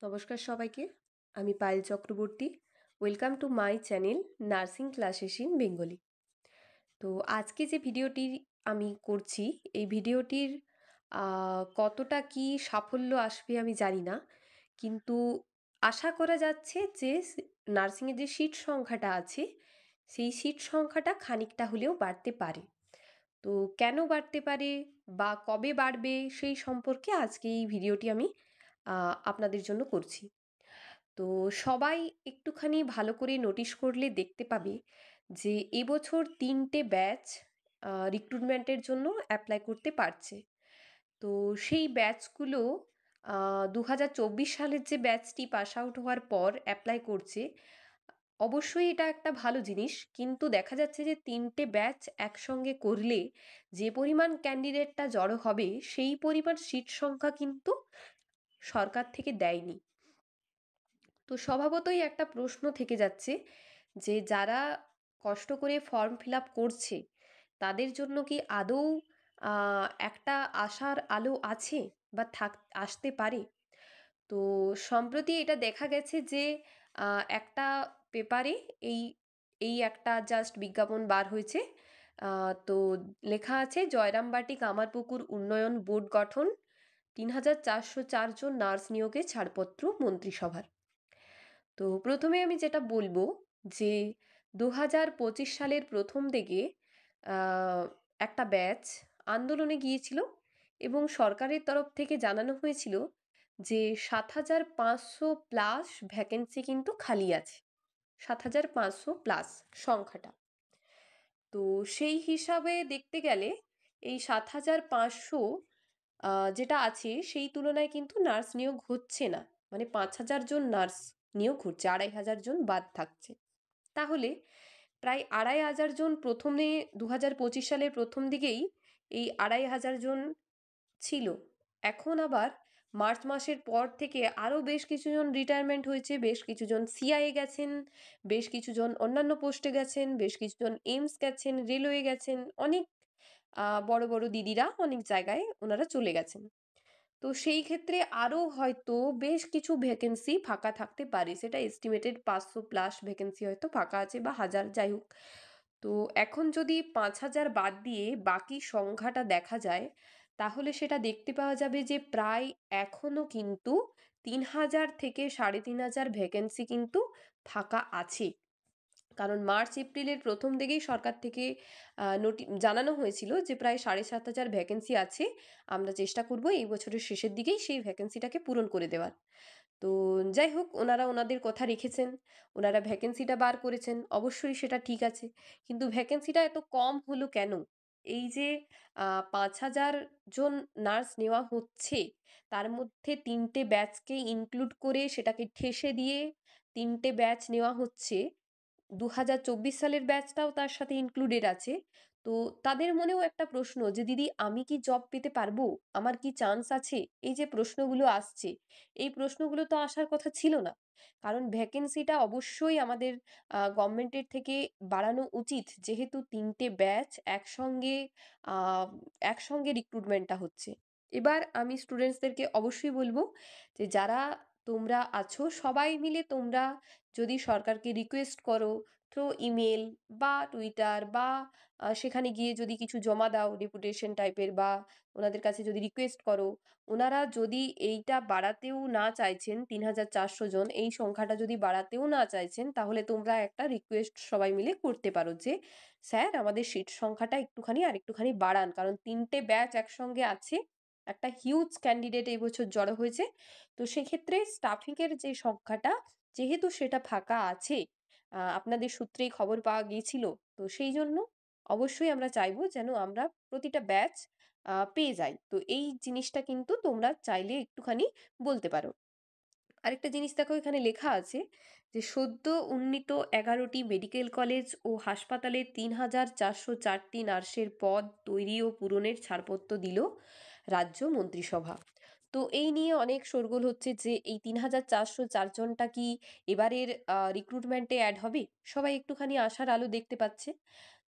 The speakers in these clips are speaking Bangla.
নমস্কার সবাইকে। আমি Payel Chakraborty. Welcome to my channel nursing classes in Bengali. তো আজকে যে ভিডিওটি আমি করছি, এই ভিডিওটির কতটা কি সাফল্য আসবে আমি জানি না। কিন্তু আশা করা যাচ্ছে যে নার্সিংয়ের যে সিট সংখ্যাটা আছে, সেই সিট সংখ্যাটা খানিকটা হলেও বাড়তে পারে। তো কেন বাড়তে পারে বা কবে বাড়বে সেই সম্পর্কে আজকে এই ভিডিওটি আমি আপনাদের জন্য করছি। তো সবাই একটুখানি ভালো করে নোটিশ করলে দেখতে পাবে যে এবছর 3টে ব্যাচ রিক্রুটমেন্টের জন্য অ্যাপ্লাই করতে পারছে। তো সেই ব্যাচগুলো 2024 সালের যে ব্যাচটি পাস আউট হওয়ার পর অ্যাপ্লাই করছে। অবশ্যই এটা একটা ভালো জিনিস, কিন্তু দেখা যাচ্ছে যে 3টে ব্যাচ একসঙ্গে করলে যে পরিমাণ ক্যান্ডিডেটটা জড়ো হবে সেই পরিমাণ সিট সংখ্যা কিন্তু সরকার থেকে দেয়নি। তো স্বভাবতই একটা প্রশ্ন থেকে যাচ্ছে যে যারা কষ্ট করে ফর্ম ফিল আপ করছে তাদের জন্য কি আদৌ একটা আশার আলো আছে বা আসতে পারে। তো সম্প্রতি এটা দেখা গেছে যে একটা পেপারে এই এই একটা জাস্ট বিজ্ঞাপন বার হয়েছে। তো লেখা আছে জয়রামবাটি কামারপুকুর উন্নয়ন বোর্ড গঠন, 3404 জন নার্স নিয়োগে ছাড়পত্র মন্ত্রিসভার। তো প্রথমে আমি যেটা বলবো যে 2025 সালের প্রথম দিকে আহ, একটা ব্যাচ আন্দোলনে গিয়েছিল এবং সরকারের তরফ থেকে জানানো হয়েছিল যে 7500 প্লাস ভ্যাকেন্সি কিন্তু খালি আছে। 7500 প্লাস সংখ্যাটা, তো সেই হিসাবে দেখতে গেলে এই 7500 যেটা আছে সেই তুলনায় কিন্তু নার্স নিয়োগ হচ্ছে না। মানে 5000 জন নার্স নিয়োগ হচ্ছে, 2500 জন বাদ থাকছে। তাহলে প্রায় 2500 জন প্রথমে 2025 সালের প্রথম দিকেই এই 2500 জন ছিল। এখন আবার মার্চ মাসের পর থেকে আরও বেশ কিছুজন রিটায়ারমেন্ট হয়েছে, বেশ কিছুজন সিআইএ গেছেন, বেশ কিছুজন অন্যান্য পোস্টে গেছেন, বেশ কিছুজন এইমস গেছেন, রেলওয়ে গেছেন, অনেক বড় বড় দিদিরা অনেক জায়গায় ওনারা চলে গেছেন। তো সেই ক্ষেত্রে আরও হয়তো বেশ কিছু ভ্যাকেন্সি ফাঁকা থাকতে পারে, সেটা এস্টিমেটেড 500 প্লাস ভ্যাকেন্সি হয়তো ফাঁকা আছে বা 1000, যাই হোক। তো এখন যদি 5000 বাদ দিয়ে বাকি সংখ্যাটা দেখা যায়, তাহলে সেটা দেখতে পাওয়া যাবে যে প্রায় এখনও কিন্তু 3000 থেকে 3500 ভ্যাকেন্সি কিন্তু ফাঁকা আছে। কারণ মার্চ এপ্রিলের প্রথম দিকেই সরকার থেকে জানানো হয়েছিল যে প্রায় 7500 ভ্যাকেন্সি আছে, আমরা চেষ্টা করব এই বছরের শেষের দিকেই সেই ভ্যাকেন্সিটাকে পূরণ করে দেওয়ার। তো যাই হোক, ওনারা ওনাদের কথা রেখেছেন, ওনারা ভ্যাকেন্সিটা বার করেছেন, অবশ্যই সেটা ঠিক আছে। কিন্তু ভ্যাকেন্সিটা এত কম হলো কেন? এই যে 5000 জন নার্স নেওয়া হচ্ছে, তার মধ্যে 3টে ব্যাচকে ইনক্লুড করে সেটাকে ঠেসে দিয়ে 3টে ব্যাচ নেওয়া হচ্ছে। 2024 সালের ব্যাচটাও তার সাথে ইনক্লুডেড আছে। তো তাদের মনেও একটা প্রশ্ন যে দিদি আমি কি জব পেতে পারবো, আমার কি চান্স আছে? এই যে প্রশ্নগুলো আসছে, এই প্রশ্নগুলো তো আসার কথা ছিল না। কারণ ভ্যাকেন্সিটা অবশ্যই আমাদের গভর্নমেন্টের থেকে বাড়ানো উচিত, যেহেতু 3টে ব্যাচ একসঙ্গে একসঙ্গে রিক্রুটমেন্টটা হচ্ছে। এবার আমি স্টুডেন্টসদেরকে অবশ্যই বলবো যে যারা তোমরা আছো সবাই মিলে তোমরা যদি সরকারকে রিকোয়েস্ট করো থ্রু ইমেল বা টুইটার বা সেখানে গিয়ে যদি কিছু জমা দাও ডেপুটেশন টাইপের, বা ওনাদের কাছে যদি রিকোয়েস্ট করো, ওনারা যদি এইটা বাড়াতেও না চাইছেন, 3400 জন এই সংখ্যাটা যদি বাড়াতেও না চাইছেন, তাহলে তোমরা একটা রিকোয়েস্ট সবাই মিলে করতে পারো যে স্যার আমাদের সিট সংখ্যাটা একটুখানি আর একটুখানি বাড়ান, কারণ 3টে ব্যাচ একসঙ্গে আছে, একটা হিউজ ক্যান্ডিডেট এই বছর জড়ো হয়েছে। তো সেক্ষেত্রে স্টাফিংয়ের যে সংখ্যাটা, যেহেতু সেটা ফাঁকা আছে, আপনাদের সূত্রেই খবর পাওয়া গিয়েছিল, তো সেই জন্য অবশ্যই আমরা চাইবো যেন আমরা প্রতিটা ব্যাচ পেয়ে যাই। তো এই জিনিসটা কিন্তু তোমরা চাইলে একটুখানি বলতে পারো। আরেকটা জিনিস দেখো, এখানে লেখা আছে যে সদ্য উন্নীত 11টি মেডিকেল কলেজ ও হাসপাতালে 3404টি নার্সের পদ তৈরি ও পূরণের ছাড়পত্র দিল রাজ্য মন্ত্রিসভা। তো এই নিয়ে অনেক শোরগোল হচ্ছে যে এই 3404 জনটা কি এবারের রিক্রুটমেন্টে অ্যাড হবে। সবাই একটুখানি আশার আলো দেখতে পাচ্ছে।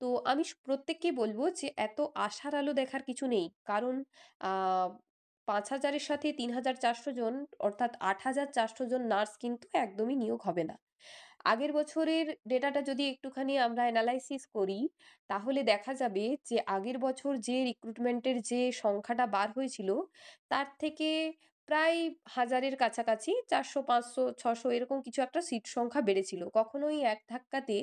তো আমি প্রত্যেককে বলবো যে এত আশার আলো দেখার কিছু নেই, কারণ ৫,০০০ এর সাথে ৩,৪০০ জন অর্থাৎ ৮,৪০০ জন নার্স কিন্তু একদমই নিয়োগ হবে না। আগের বছরের ডেটাটা যদি একটুখানি আমরা এনালাইসিস করি, তাহলে দেখা যাবে যে আগের বছর যে রিক্রুটমেন্টের যে সংখ্যাটা বার হয়েছিল, তার থেকে প্রায় ১,০০০ এর কাছাকাছি ৪০০, ৫০০, ৬০০ এরকম কিছু একটা সিট সংখ্যা বেড়েছিল। কখনোই এক ধাক্কাতে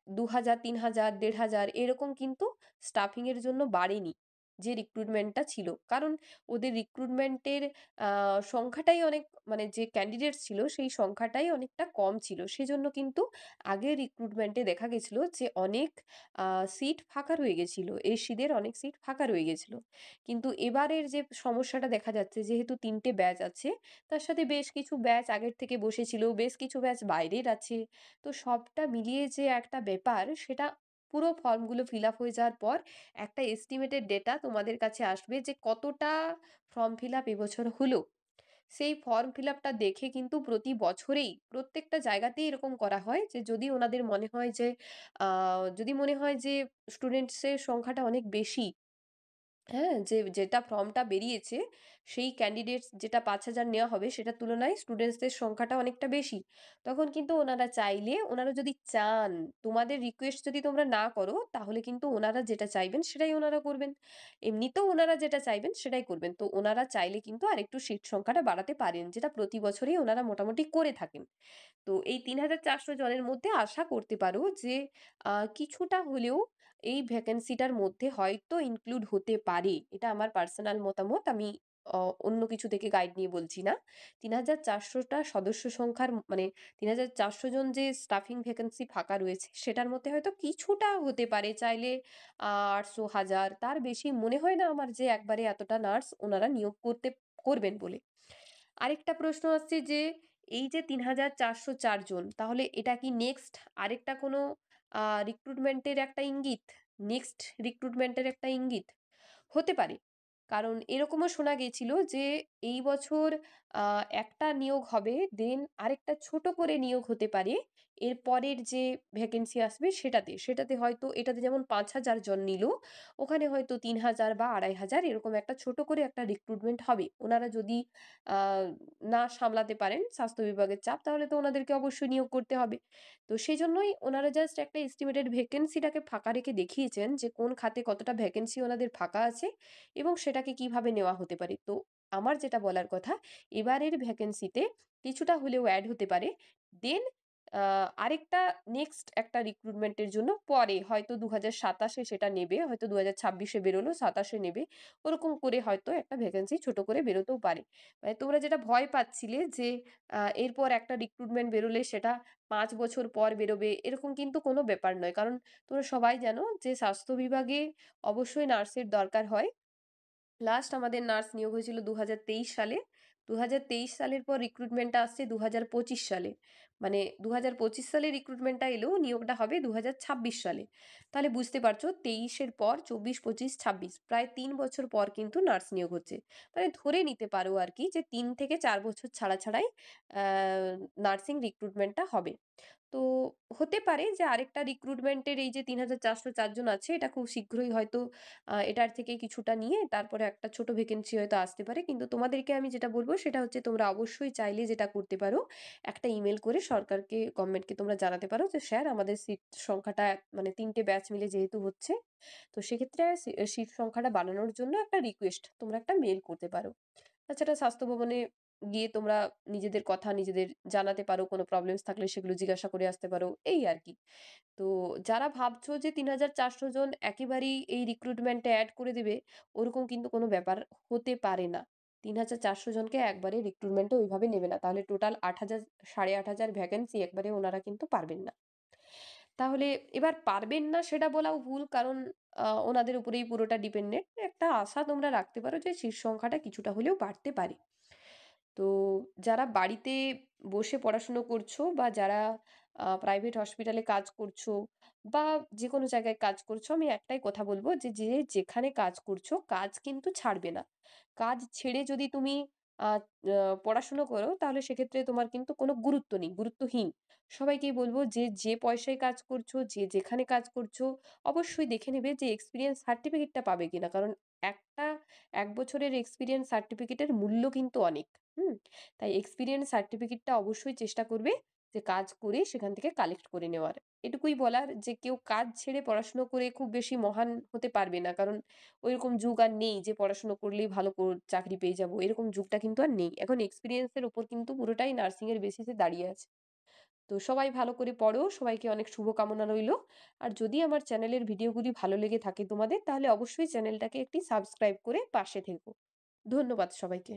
২,০০০, ৩,০০০, ১,৫০০ এরকম কিন্তু স্টাফিং এর জন্য বাড়েনি, যে রিক্রুটমেন্টটা ছিল। কারণ ওদের রিক্রুটমেন্টের আ সংখ্যাটাই অনেক, মানে যে ক্যান্ডিডেটস ছিল সেই সংখ্যাটাই অনেকটা কম ছিল। সেজন্য কিন্তু আগের রিক্রুটমেন্টে দেখা গেছিল যে অনেক আ সিট ফাঁকা রয়ে গেছিল। এসসিদের অনেক সিট ফাঁকা রয়ে গেছিল। কিন্তু এবারের যে সমস্যাটা দেখা যাচ্ছে, যেহেতু ৩ টে ব্যাচ আছে, তার সাথে বেশ কিছু ব্যাচ আগের থেকে বসেছিল, বেশ কিছু ব্যাচ বাইরের আছে। তো সবটা মিলিয়ে যে একটা ব্যাপার, সেটা পুরো ফর্মগুলো ফিল আপ হয়ে যাওয়ার পর একটা এস্টিমেটেড ডেটা তোমাদের কাছে আসবে যে কতটা ফর্ম ফিল আপ এবছর হলো। সেই ফর্ম ফিল আপটা দেখে কিন্তু প্রতি বছরেই প্রত্যেকটা জায়গাতেই এরকম করা হয় যে যদি ওনাদের মনে হয় যে যদি মনে হয় যে স্টুডেন্টসের সংখ্যাটা অনেক বেশি, হ্যাঁ? যেটা ফর্মটা বেরিয়েছে, সেই ক্যান্ডিডেটস যেটা ৫,০০০ নেওয়া হবে সেটার তুলনায় স্টুডেন্টসদের সংখ্যাটা অনেকটা বেশি। তখন কিন্তু ওনারা চাইলে, ওনারা যদি চান, তোমাদের রিকোয়েস্ট যদি তোমরা না করো, তাহলে কিন্তু ওনারা যেটা চাইবেন সেটাই ওনারা করবেন। এমনিতেও ওনারা যেটা চাইবেন সেটাই করবেন। তো ওনারা চাইলে কিন্তু আরেকটু সিট সংখ্যাটা বাড়াতে পারেন, যেটা প্রতি বছরেই ওনারা মোটামুটি করে থাকেন। তো এই ৩,৪০০ জনের মধ্যে আশা করতে পারো যে কিছুটা হলেও এই ভ্যাকেন্সিটার মধ্যে হয়তো ইনক্লুড হতে পারে। এটা আমার পার্সোনাল মতামত। আমি অ অন্য কিছু থেকে গাইড নিয়ে বলছি না। ৩,৪০০ টা সদস্য সংখ্যার মানে ৩,৪০০ জন যে স্টাফিং ভ্যাকেন্সি ফাঁকা রয়েছে, সেটার মধ্যে হয়তো কিছুটা হতে পারে। চাইলে ৮০০, ১,০০০, তার বেশি মনে হয় না আমার যে একবারে এতটা নার্স ওনারা নিয়োগ করবেন বলে। আরেকটা প্রশ্ন আসছে যে এই যে ৩,৪০৪ জন, তাহলে এটা কি নেক্সট আরেকটা কোনো রিক্রুটমেন্টের একটা ইঙ্গিত? নেক্সট রিক্রুটমেন্টের একটা ইঙ্গিত? হতে পারে। কারণ এরকমও শোনা গেছিল যে এই বছর আ একটা নিয়োগ হবে, দেন আরেকটা ছোট করে নিয়োগ হতে পারে। এর পরের যে ভ্যাকেন্সি আসবে সেটাতে। সেটাতে হয়তো এটাতে যেমন ৫,০০০ জন নিল, ওখানে হয়তো ৩,০০০ বা ২,৫০০ এরকম একটা ছোট করে একটা রিক্রুটমেন্ট হবে। ওনারা যদি আ না সামলাতে পারেন স্বাস্থ্য বিভাগের চাপ, তাহলে তো ওনাদেরকে অবশ্যই নিয়োগ করতে হবে। তো সেজন্যই ওনারা জাস্ট একটা এস্টিমেটেড ভ্যাকেন্সিটাকে ফাঁকা রেখে দেখিয়েছেন যে কোন খাতে কতটা ভ্যাকেন্সি ওনাদের ফাঁকা আছে এবং সেটাকে কিভাবে নেওয়া হতে পারে। তো আমার যেটা বলার কথা, এবারের ভ্যাকেন্সিতে কিছুটা হলেও এড হতে পারে। দেন আ আরেকটা নেক্সট একটা রিক্রুটমেন্টের জন্য পরে হয়তো ২০২৭ এ সেটা নেবে, হয়তো ২০২৬ এ বেরোলো, ২৭ এ নেবে। ওরকম করে হয়তো একটা ভ্যাকেন্সি ছোট করে বেরোতেও পারে। মানে তোমরা যেটা ভয় পাচ্ছিলে যে এরপর একটা রিক্রুটমেন্ট বেরোলে সেটা ৫ বছর পর বেরোবে, এরকম কিন্তু কোনো ব্যাপার নয়। কারণ তোমরা সবাই জানো যে স্বাস্থ্য বিভাগে অবশ্যই নার্সের দরকার হয়। লাস্ট আমাদের নার্স নিয়োগ হয়েছিল ২০২৩ সালে। ২০২৩ সালের পর রিক্রুটমেন্টটা আসছে ২০২৫ সালে। মানে ২০২৫ সালে রিক্রুটমেন্টটা এলেও নিয়োগটা হবে ২০২৬ সালে। তাহলে বুঝতে পারছো ২৩ এর পর ২৪, ২৫, ২৬ প্রায় ৩ বছর পর কিন্তু নার্স নিয়োগ হচ্ছে। মানে ধরে নিতে পারো আরকি যে ৩ থেকে ৪ বছর ছাড়াই অ্যা নার্সিং রিক্রুটমেন্টটা হবে। তো হতে পারে যে আরেকটা রিক্রুটমেন্টের এই যে ৩,৪০৪ জন আছে, এটা খুব শীঘ্রই হয়তো এটার থেকে কিছুটা নিয়ে তারপরে একটা ছোট ভ্যাকেন্সি হয়তো আসতে পারে। কিন্তু তোমাদেরকে আমি যেটা বলব সেটা হচ্ছে তোমরা অবশ্যই চাইলে যেটা করতে পারো, একটা ইমেইল করে সরকারকে, গভর্নমেন্টকে তোমরা জানাতে পারো যে স্যার আমাদের সিট সংখ্যাটা মানে ৩ টে ব্যাচ মিলে যেহেতু হচ্ছে, তো সেক্ষেত্রে সিট সংখ্যাটা বাড়ানোর জন্য একটা রিকোয়েস্ট তোমরা একটা মেইল করতে পারো। তাছাড়া স্বাস্থ্য ভবনে গিয়ে তোমরা নিজেদের কথা নিজেদের জানাতে পারো। কোনো প্রবলেমস থাকলে সেগুলো জিজ্ঞাসা করে আসতে পারো। এই আরকি। তো যারা ভাবছো যে ৩,৪০০ জন একেবারেই এই রিক্রুটমেন্টে এড করে দেবে, ওরকম কিন্তু কোনো ব্যাপার হতে পারে না। ৩,৪০০ জনকে একবারে রিক্রুটমেন্টে ওইভাবে নেবে না। তাহলে টোটাল ৮,০০০, ৮,৫০০ ভ্যাকেন্সি একবারে ওনারা কিন্তু পারবেন না। তাহলে এবার পারবেন না সেটা বলাও ভুল। কারণ ওনাদের উপরেই পুরোটা ডিপেন্ডেন্ট। একটা আশা তোমরা রাখতে পারো যে সিট সংখ্যাটা কিছুটা হলেও বাড়তে পারে। তো যারা বাড়িতে বসে পড়াশুনো করছো বা যারা প্রাইভেট হসপিটালে কাজ করছো বা যেকোনো জায়গায় কাজ করছো, আমি একটাই কথা বলব যে, যে যেখানে কাজ করছো কাজ কিন্তু ছাড়বে না। কাজ ছেড়ে যদি তুমি আ আ পড়াশুনো করো, তাহলে সেক্ষেত্রে তোমার কিন্তু কোনো গুরুত্ব নেই, গুরুত্বহীন। সবাইকেই বলব যে, যে পয়সায় কাজ করছো, যে যেখানে কাজ করছো, অবশ্যই দেখে নেবে যে এক্সপেরিয়েন্স সার্টিফিকেটটা পাবে কিনা। কারণ একটা 1 বছরের এক্সপিরিয়েন্স সার্টিফিকেটের মূল্য কিন্তু অনেক। হুম? তাই এক্সপিরিয়েন্স সার্টিফিকেটটা অবশ্যই চেষ্টা করবে যে কাজ করে সেখান থেকে কালেক্ট করে নেওয়ার। এটুকুই বলার যে কেউ কাজ ছেড়ে পড়াশুনো করে খুব বেশি মহান হতে পারবে না। কারণ ওইরকম যুগ আর নেই যে পড়াশুনো করলেই ভালো চাকরি পেয়ে যাবো। এরকম যুগটা কিন্তু আর নেই। এখন এক্সপেরিয়েন্স এর উপর কিন্তু পুরোটাই নার্সিং এর বেসিসে দাঁড়িয়ে আছে। তো সবাই ভালো করে পড়ো। সবাইকে অনেক শুভকামনা রইলো। আর যদি আমার চ্যানেলের ভিডিওগুলি ভালো লেগে থাকে তোমাদের তাহলে অবশ্যই চ্যানেলটাকে একটি সাবস্ক্রাইব করে পাশে থেকো। ধন্যবাদ সবাইকে।